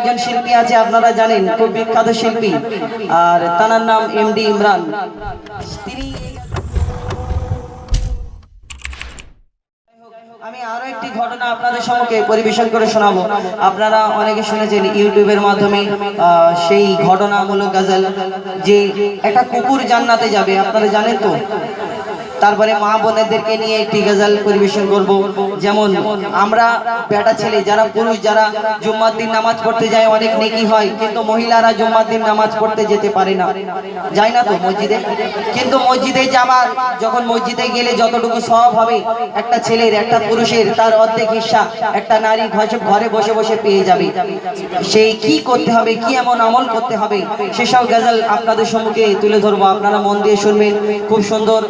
একজন শিল্পী আছে, আপনারা জানেন, খুব বিখ্যাত শিল্পী, আর তার নাম এমডি ইমরান। তিনি আমি আরো একটি ঘটনা আপনাদের সম্মুখে পরিবেশন করে শোনাবো। আপনারা অনেকে শুনেছেন ইউটিউবের মাধ্যমে সেই ঘটনামূলক গজল, যে একটা কুকুর জান্নাতে যাবে, আপনারা জানেন তো। তারপরে মা বোনেদেরকে নিয়ে একটি গজল পরিবেশন করব। যেমন আমরা বেটা ছেলে যারা পুরুষ, যারা জুম্মার দিন নামাজ পড়তে যায় অনেক নেকি হয়, কিন্তু মহিলারা জুম্মার দিন নামাজ পড়তে যেতে পারে না, যায় না তো মসজিদে। কিন্তু মসজিদে যাবার, যখন মসজিদে গেলে যতটুকু সওয়াব হবে একটা ছেলের, একটা পুরুষের, তার অর্ধেক হিস্সা একটা নারী ঘরে বসে বসে পেয়ে যাবে। সেই কি করতে হবে, কি এমন আমল করতে হবে, সেসব গজল আপনাদের সম্মুখে তুলে ধরবো। আপনারা মন দিয়ে শুনবেন। খুব সুন্দর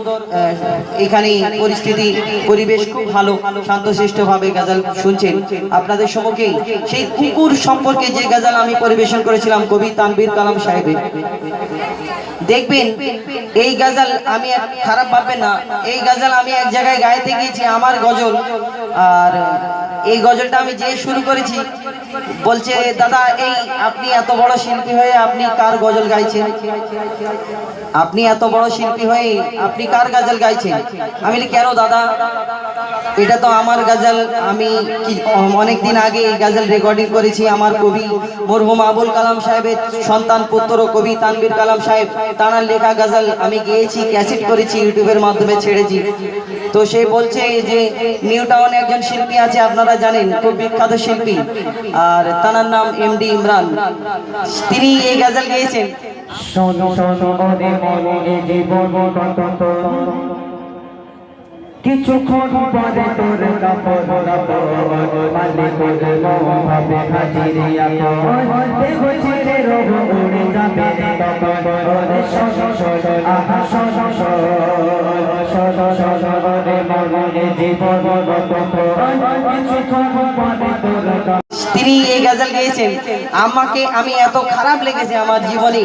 এখানে পরিস্থিতি, পরিবেশ খুব ভালো, শান্তশিষ্ট ভাবে গজল শুনছেন। আপনাদের সম্মুখে সেই কুকুর সম্পর্কে যে গজল আমি পরিবেশন করেছিলাম কবি তানভীর কালাম সাহেবের, দেখবেন এই গজল আমি খারাপ ভাববেন না, এই গজল আমি এক জায়গায় গাইতে গিয়েছি, আমার গজল। আর এই গজলটা আমি যে শুরু করেছি, বলছে দাদা এই আপনি এত বড় শিল্পী হয়ে আপনি কার গজল গাইছেন, আপনি এত বড় শিল্পী হয়ে আপনি কার গজল গাইছেন। আমি বলি কেন দাদা, এটা তো আমার গজল, আমি অনেকদিন আগে এই গজল রেকর্ডিং করেছি। আমার কবি মরহুম আবুল কালাম সাহেবের সন্তান পুত্র কবি তানভীর কালাম সাহেব, তার লেখা গজল আমি গেয়েছি, ক্যাসেট করেছি, ইউটিউবের মাধ্যমে ছেড়েছি। তো সে বলছে যে নিউ টাউনে একজন শিল্পী আছে, আপনারা জানেন, খুব বিখ্যাত শিল্পী, আর তার নাম এমডি ইমরান। তিনি এই গজল গেয়েছেন। কিছুক্ষণ পরে তোর কাপড় মালিকুল ভাবে হাজিরিয়া দেখো ছেড়ে রোগ উড়ে যাবে তখন ওরে আহা রে মনে জীবন কিছুক্ষণ পরে তোর। তিনি এই গজল গেয়েছেন। আমাকে আমি এত খারাপ লেগেছে আমার জীবনে,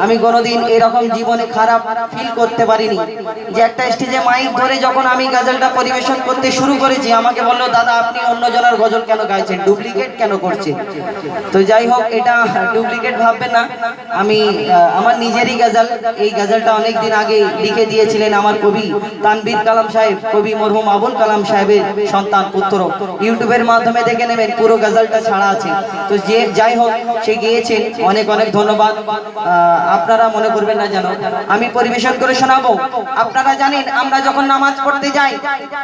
আমি কোনোদিন এরকম জীবনে খারাপ ফিল করতে পারিনি। যে একটা স্টেজে মাইক ধরে যখন আমি গজলটা পরিবেশন করতে শুরু করেছি, আমাকে বললো দাদা আপনি অন্যজনের গজল কেন গাইছেন, ডুপ্লিকেট কেন করছেন। তো যাই হোক, এটা ডুপ্লিকেট ভাববেন না, আমি আমার নিজেরই গজল। এই গজলটা অনেক দিন আগে লিখে দিয়েছিলেন আমার কবি তানভীর কালাম সাহেব, কবি মরহুম আবুল কালাম সাহেবের সন্তান পুত্র। ইউটিউবের মাধ্যমে দেখে নেবেন, পুরো গজলটা ছাড়া আছে। তো যে যাই হোক, সে গিয়েছেন, অনেক অনেক ধন্যবাদ। আপনারা মনে করবেন না যেন, আমি পরিবেশন করে শোনাবো। আপনারা জানেন আমরা যখন নামাজ পড়তে যাই,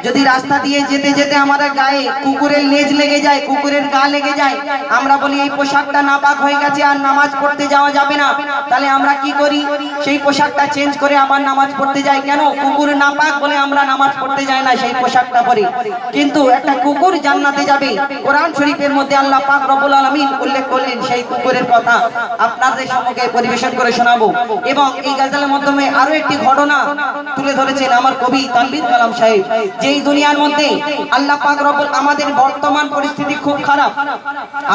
যদি রাস্তা দিয়ে যেতে যেতে আমাদের গায়ে কুকুরের লেজ লেগে যায়, কুকুরের গা লেগে যায়, আমরা বলি এই পোশাকটা নাপাক হয়ে গেছে, আর নামাজ পড়তে যাওয়া যাবে না। তাহলে আমরা কি করি, সেই পোশাকটা চেঞ্জ করে আবার নামাজ পড়তে যাই। কেন? কুকুর নাপাক বলে আমরা নামাজ পড়তে যাই না সেই পোশাকটা পরে। কিন্তু একটা কুকুর জান্নাতে যাবে, কোরআন শরীফের মধ্যে আল্লাহ পাক রব্বুল আলামিন উল্লেখ করলেন সেই কুকুরের কথা, আপনাদের সম্মুখে পরিবেশন করে শোনাবো। এবং এই গজলের মাধ্যমে আরো একটি ঘটনা তুলে ধরেছেন আমার কবি তানভীর কালাম সাহেব, যে এই দুনিয়ার মধ্যে আল্লাহ পাক রব্বুল, আমাদের বর্তমান পরিস্থিতি খুব খারাপ,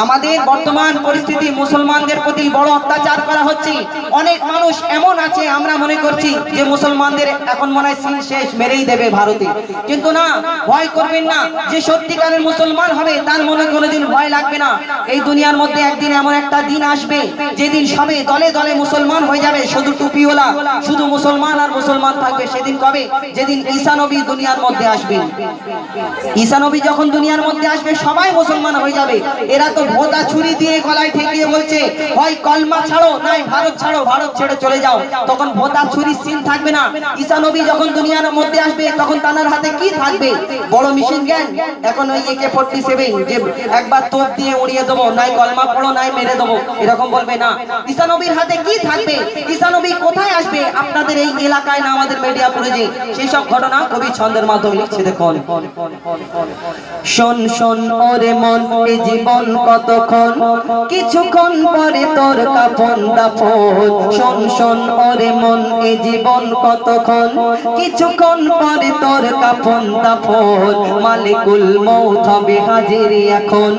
আমাদের বর্তমান পরিস্থিতি মুসলমানদের প্রতি বড় অত্যাচার করা হচ্ছে। অনেক মানুষ এমন আছে, আমরা মনে করছি যে মুসলমানদের এখন মনে হয় সিন শেষ, মেরেই দেবে ভারতে। কিন্তু না, ভয় করবেন না, যে সত্যিকারের মুসলমান হবে তার মনে কোনোদিন ভয় লাগবে না। এই দুনিয়ার মধ্যে একদিন এমন একটা দিন আসবে, যেদিন সবে দলে দলে মুসলমান হয়ে যাবে, শুধু টুপিওয়ালা, শুধু মুসলমান আর মুসলমান থাকবে। সেদিন কবে? যেদিন ঈসা নবী দুনিয়ার মধ্যে আসবেন। ঈসা নবী যখন দুনিয়ার মধ্যে আসবে, সবাই মুসলমান হয়ে যাবে। এরা তো ভোঁতা ছুরি দিয়ে গলায় ঠেকিয়ে বলছে, হয় কলমা ছাড়ো, নাই ভারত ছাড়ো, ভারত ছেড়ে চলে যাও। তখন ভোঁতা ছুরির সিন থাকবে না। ঈসা নবী যখন দুনিয়ার মধ্যে আসবে, তখন তার হাতে কি থাকবে? বড় মেশিন গান। এখন ওই AK-47, যে একবার তোপ দিয়ে উড়িয়ে দেবো, নাই কলমা পড়ো, নাই মেরে দেবো, এরকম বলবে না। ঈসা নবীর হাতে কি থাকবে? ঈসা নবী কোথায় আসবে? আপনাদের এই এলাকায় না আমাদের মিডিয়াপুরে, যে সেই সব ঘটনা কবি ছন্দের মাধ্যমে লিখছে। দেখুন, শোন শোন ওরে মন, এই জীবন কতক্ষণ, কিছুক্ষণ পরে তোর কাফন দাফন। শোন শোন ওরে মন, এই জীবন কতক্ষণ, কিছুক্ষণ পরে তোর কাফন দাফন। মালিকুল মউত হবে হাজির এখন,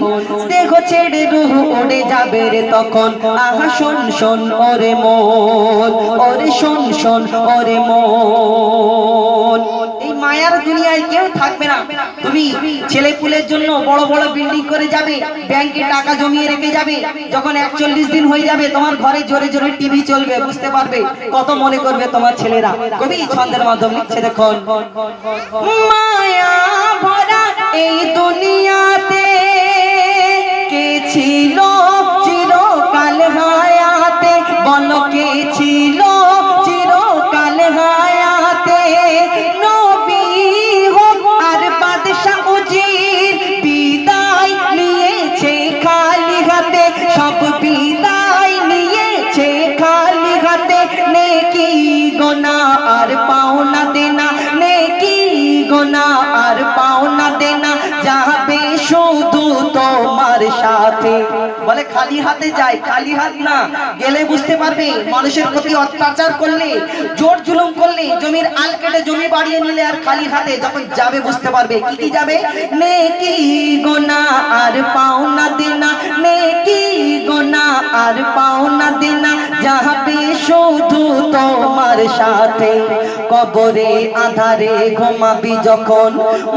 দেহ ছেড়ে রূহ উড়ে যাবে রে তখন। আহা শোন শোন ওরে মন, ওরে শোন শোন ওরে মন। মন। এই মায়ার দুনিয়ায় কেউ থাকবে না। তুমি ছেলে পুলের জন্য বড় বড় বিল্ডিং করে যাবে, ব্যাংকে টাকা জমিয়ে রেখে যাবে, যখন 41 দিন হয়ে যাবে তোমার ঘরে জোরে জোরে টিভি চলবে, বুঝতে পারবে কত মনে করবে তোমার ছেলেরা। কবি ছন্দের মাধ্যমে লিখছে দেখুন, মায়া ভরা এই দুনিয়াতে কে ছিল চিরকাল হায়াতে, বলো কে ছিল চিরকাল হায়াতে, নবী হোক আর বাদশাহ উজির বিদায় নিয়েছে খালি হাতে, সব বিদায় নিয়েছে খালি হাতে, নেকি গোনা আর পাওনা দেনা, নেকি গোনা আর পাওনা দেনা যাবে শুধু তোমার সাথে। বলে খালি হাতে যায়, খালি হাত না গেলে বুঝতে পারবে মানুষের প্রতি অত্যাচার করলে, জোর জুলুম করলে, জমির আল কেটে জমি বাড়িয়ে নিলে আর খালি হাতে যখন যাবে বুঝতে পারবে কি কি যাবে, নেকি গোনা আর পাওনা দেনা, নেকি গোনা আর পাওনা দেনা যাবে শুধু তোমার সাথে। কবরে আধারে ঘুমাবি যখন,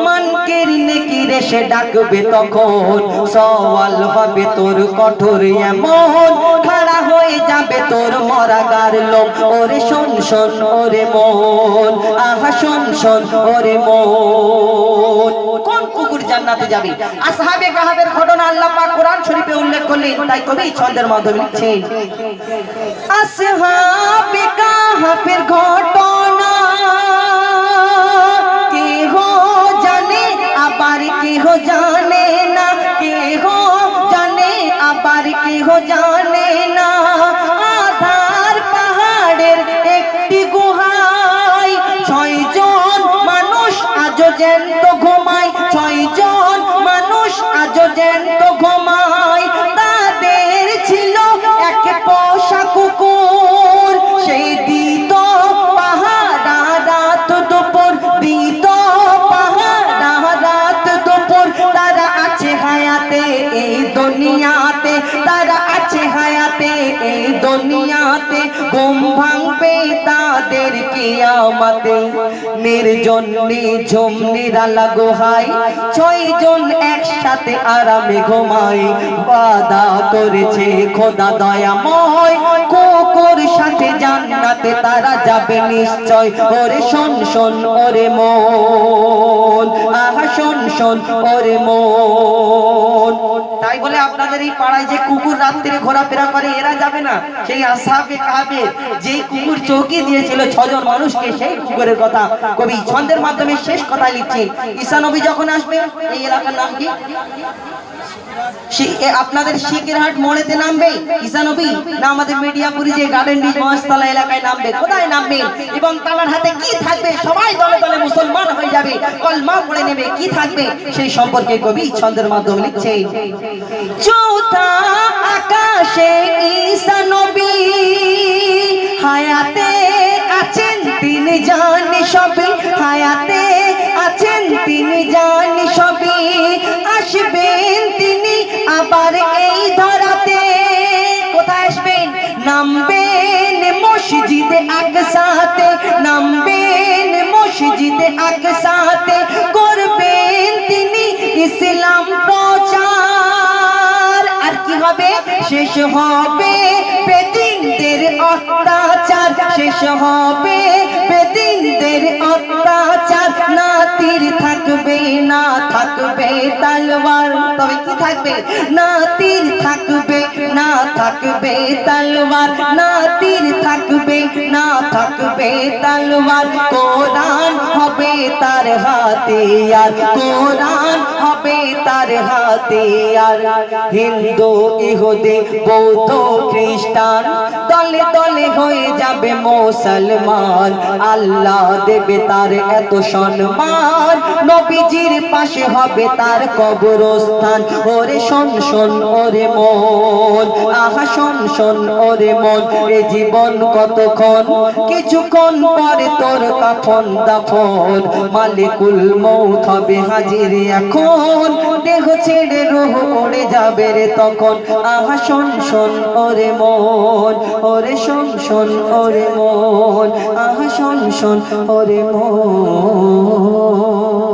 মানকের নেকির এসে ডাকবে তখন, সওয়াল হবে তোর কঠোর এমন, খাড়া হয়ে যাবে তোর মরাগার লোক। ওরে শোন শোন ওরে মন, আহা শোন শোন ওরে মন, কোন কুকুর জান্নাতে যাবে? আসহাবে কাহাবের ঘটনা আল্লাহ পাক কোরআন শরীফে উল্লেখ করলেন, তাই কবি ছন্দের মাধ্যমে লিখছেন, আসহাবে কাহাবের ঘটনা কেহ জানে আবার কেহ জানে না, কেহ জানে আবার কেহ জানে না, আধার পাহাড়ের একটি গুহায় 6 জন মানুষ আজও জ্যান্ত ঘুমায়, 6 জন মানুষ আজও জ্যান্ত ঘুমায়, তাদের ছিল এক পোষা কুকুর, সেই দিত পাহাড়া রাত দুপুর, দিত পাহাড়া রাত দুপুর, তারা আছে হায়াতে এই দুনিয়াতে, তারা আছে হায়াতে এই দুনিয়াতে, ঘুম ভাঙবে তাদের কিয়ামতে, নির্জন নিঝুম নিরালা গুহায় 6 জন একসাথে আরামে ঘুমায়, ওয়াদা করেছে খোদা দয়াময়, কুকুর সাথে জান্নাতে তারা যাবে নিশ্চয়। ওরে শোন শোন ওরে মন, আহা শোন শোন ওরে মন। তাই বলে আপনাদের এই পাড়ায় যে কুকুর রাত্রে ঘোরাফেরা করে এরা যাবে না? সেই আসহাবে কাহাবের যেই কুকুর চৌকি দিয়েছিল 6 জন মানুষকে, সেই কুকুরের কথা কবি ছন্দের মাধ্যমে শেষ কথা লিখছে। ঈসা নবী যখন আসবে, এই এলাকার নাম কি? আপনাদের শিকিরহাট মোড়েতে নামবে ঈসা নবী, না আমাদের মিডিয়াপুরি যে গার্ডেন ডিজ মহাস্তলা এলাকায় নামবে? কোথায় নামবে এবং তার হাতে কি থাকবে? সবাই দলে দলে মুসলমান হয়ে যাবে, কলমা পড়ে নেবে। কি থাকবে সেই সম্পর্কে কবি ছন্দের মাধ্যমে লিখছে, চৌথা আকাশে ঈসা নবী হায়াতে আছেন তিনি জানি সবই, হায়াতে আছেন তিনি জানি সবই, আসবেন তিনি আবার এই ধরাতে। কোথায় আসবেন? নামবেন মসজিদে আকসাতে, নামবেন মসজিদে আকসাতে, করবেন তিনি ইসলাম প্রচার। আর কি হবে? শেষ হবে বেদিনদের অত্যাচার, শেষ হবে বেদিনদের অত্যাচার, না তীর থাকবে না থাকবে তলোয়ার। তবে কি থাকবে? না তীর থাকবে না থাকবে তলোয়ার, না তীর থাকবে না থাকবে তলোয়ার, কোরআন হবে তার হাতিয়ার, কোরআন হবে তার হাতিয়ার। হিন্দু ইহুদি বৌদ্ধ খ্রিস্টান দলে দলে হয়ে যাবে মুসলমান, আল্লাহ দেবে তার এত সম্মান, নবীজির পাশে হবে তার কবরস্থান। ওরে শোন শোন ওরে মন, আহা শোন শোন ওরে মন এ জীবন কতক্ষণ কিছুক্ষণ পরে তোর কাফন দাফন মালিকুল মউত হবে হাজির এখন দেহ ছেড়ে রূহ উড়ে যাবে রে তখন আহা শোন শোন ওরে মন ওরে শোন শোন ওরে মন আহা শোন শোন ওরে মন